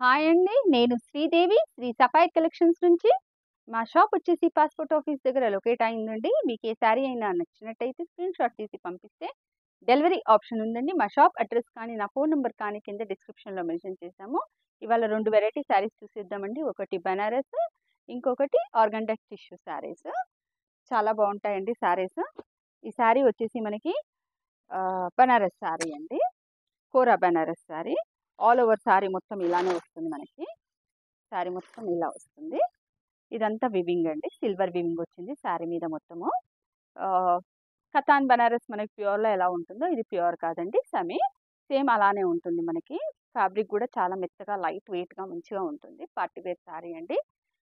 Hi అండి. నేను శ్రీదేవి. శ్రీ సఫాయి collections నుంచి. మా షాప్ వచ్చేసి పాస్‌పోర్ట్ ఆఫీస్ దగ్గర లొకేట్ అయిందండి. మీకు ఏ శారీ అయినా నచ్చినట్టయితే స్క్రీన్‌షాట్ తీసి పంపిస్తే డెలివరీ ఆప్షన్ ఉందండి. మా షాప్ అడ్రెస్ కానీ, నా ఫోన్ నంబర్ కానీ కింద డిస్క్రిప్షన్‌లో మెన్షన్ చేశాము. ఇవాళ 2 వెరైటీ శారీస్ చూసేద్దామండి. ఒకటి బనారస్, ఇంకొకటి ఆర్గంజా టిష్యూ శారీస్. చాలా బావుంటాయండి శారీస్. ఈ శారీ వచ్చేసి మనకి బనారస్ శారీ అండి. కోరా బనారస్ శారీ. ఆల్ ఓవర్ శారీ మొత్తం ఇలానే వస్తుంది మనకి. శారీ మొత్తం ఇలా వస్తుంది. ఇదంతా వివింగ్ అండి. సిల్వర్ వివింగ్ వచ్చింది శారీ మీద మొత్తము. ఆహ్, కతాన్ బనారస్ మనకి ప్యూర్‌లో ఎలా ఉంటుందో ఇది ప్యూర్ కాదండి. సేమ్ అలానే ఉంటుంది మనకి. ఫ్యాబ్రిక్ కూడా చాలా మెత్తగా లైట్ వెయిట్‌గా మంచిగా ఉంటుంది. పార్టీ వేర్ శారీ అండి.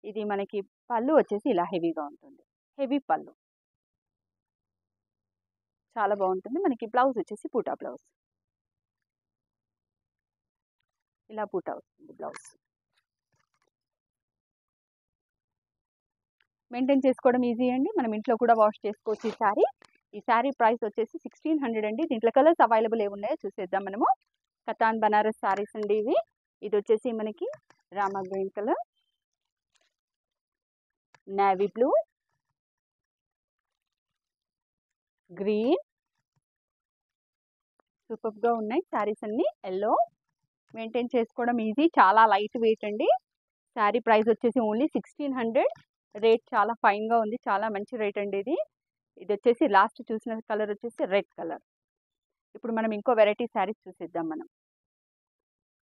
ఇది మనకి పళ్ళు వచ్చేసి ఇలా హెవీగా ఉంటుంది. హెవీ పళ్ళు. చాలా బావుంటుంది. మనకి బ్లౌజ్ వచ్చేసి బూటా బ్లౌజ్. ఇలా బూటా వస్తుంది బ్లౌజ్. మెయింటైన్ చేసుకోవడం ఈజీ అండి. మనం ఇంట్లో కూడా వాష్ చేసుకోవచ్చు ఈ శారీ. ఈ శారీ ప్రైస్ వచ్చేసి 1600 అండి. దీంట్లో కలర్స్ అవైలబుల్ ఏమున్నాయో చూసేద్దాం మనము. కతాన్ బనారస్ శారీస్ అండి ఇవి. ఇది వచ్చేసి మనకి Rama green colour, navy blue, green, సూపర్‌గా ఉన్నాయి శారీస్ అన్నీ. యెల్లో. మెయింటైన్ చేసుకోవడం ఈజీ. చాలా లైట్ వెయిట్ అండి. శారీ ప్రైస్ వచ్చేసి ఓన్లీ 1600. రేట్ చాలా ఫైన్‌గా ఉంది. చాలా మంచి రేట్ అండి ఇది. ఇది వచ్చేసి లాస్ట్ చూసిన కలర్ వచ్చేసి రెడ్ కలర్. ఇప్పుడు మనం ఇంకో వెరైటీ శారీస్ చూసేద్దాం మనం.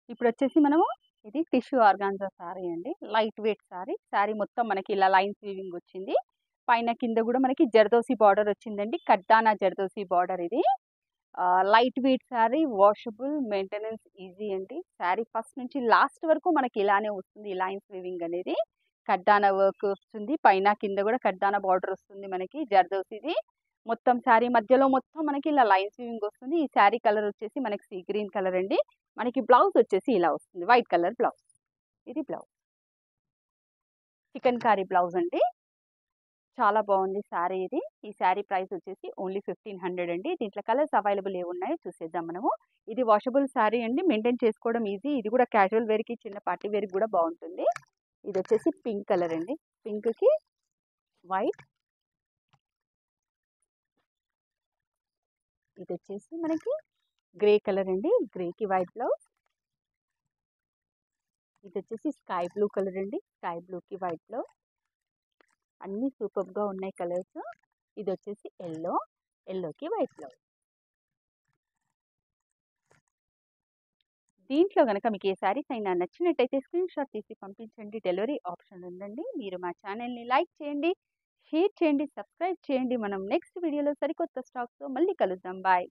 ఇప్పుడు వచ్చేసి మనము ఇది టిష్యూ ఆర్గాన్జా శారీ అండి. Light weight sari. శారీ మొత్తం మనకి ఇలా లైన్స్ వీవింగ్ వచ్చింది. పైన కింద కూడా మనకి జర్దోసి బార్డర్ వచ్చిందండి. కడ్దానా జర్దోసి బార్డర్ ఇది. Light weight sari, washable, maintenance easy అండి. శారీ ఫస్ట్ నుంచి లాస్ట్ వరకు మనకి ఇలానే వస్తుంది. ఈ లైన్స్ వీవింగ్ అనేది. కడ్దానా వర్క్ వస్తుంది. పైన కింద కూడా కడ్దానా బార్డర్ వస్తుంది మనకి జర్దోసిది. మొత్తం శారీ మధ్యలో మొత్తం మనకి ఇలా లైన్స్ వీవింగ్ వస్తుంది. ఈ శారీ కలర్ వచ్చేసి మనకి సీ గ్రీన్ కలర్ అండి. మనకి బ్లౌజ్ వచ్చేసి ఇలా వస్తుంది. White colour blouse. ఇది బ్లౌజ్. చికెన్ కారీ బ్లౌజ్ అండి. చాలా బాగుంది శారీ ఇది. ఈ శారీ ప్రైస్ వచ్చేసి ఓన్లీ 1500 అండి. దీంట్లో కలర్స్ అవైలబుల్ ఏమున్నాయో చూసేద్దాం మనము. ఇది వాషబుల్ శారీ అండి. మెయింటైన్ చేసుకోవడం ఈజీ. ఇది కూడా క్యాజువల్ వేర్‌కి, చిన్న పార్టీ వేర్‌కి కూడా బాగుంటుంది. ఇది వచ్చేసి పింక్ కలర్ అండి. పింక్‌కి వైట్. ఇది వచ్చేసి మనకి గ్రే కలర్ అండి. గ్రేకి వైట్ బ్లౌజ్. ఇది వచ్చేసి స్కై బ్లూ కలర్ అండి. స్కై బ్లూకి వైట్ బ్లౌజ్. అన్నీ సూపర్‌గా ఉన్నాయి కలర్స్. ఇది వచ్చేసి యెల్లో. యెల్లోకి white blouse. దీంట్లో గనక మీకు ఏ శారీస్ అయినా నచ్చినట్టయితే స్క్రీన్‌షాట్ తీసి పంపించండి. డెలివరీ ఆప్షన్ ఉందండి. మీరు మా ఛానల్‌ని లైక్ చేయండి, షేర్ చేయండి, సబ్స్క్రైబ్ చేయండి. మనం నెక్స్ట్ వీడియోలో సరికొత్త స్టాక్‌తో మళ్ళీ కలుద్దాం. బాయ్.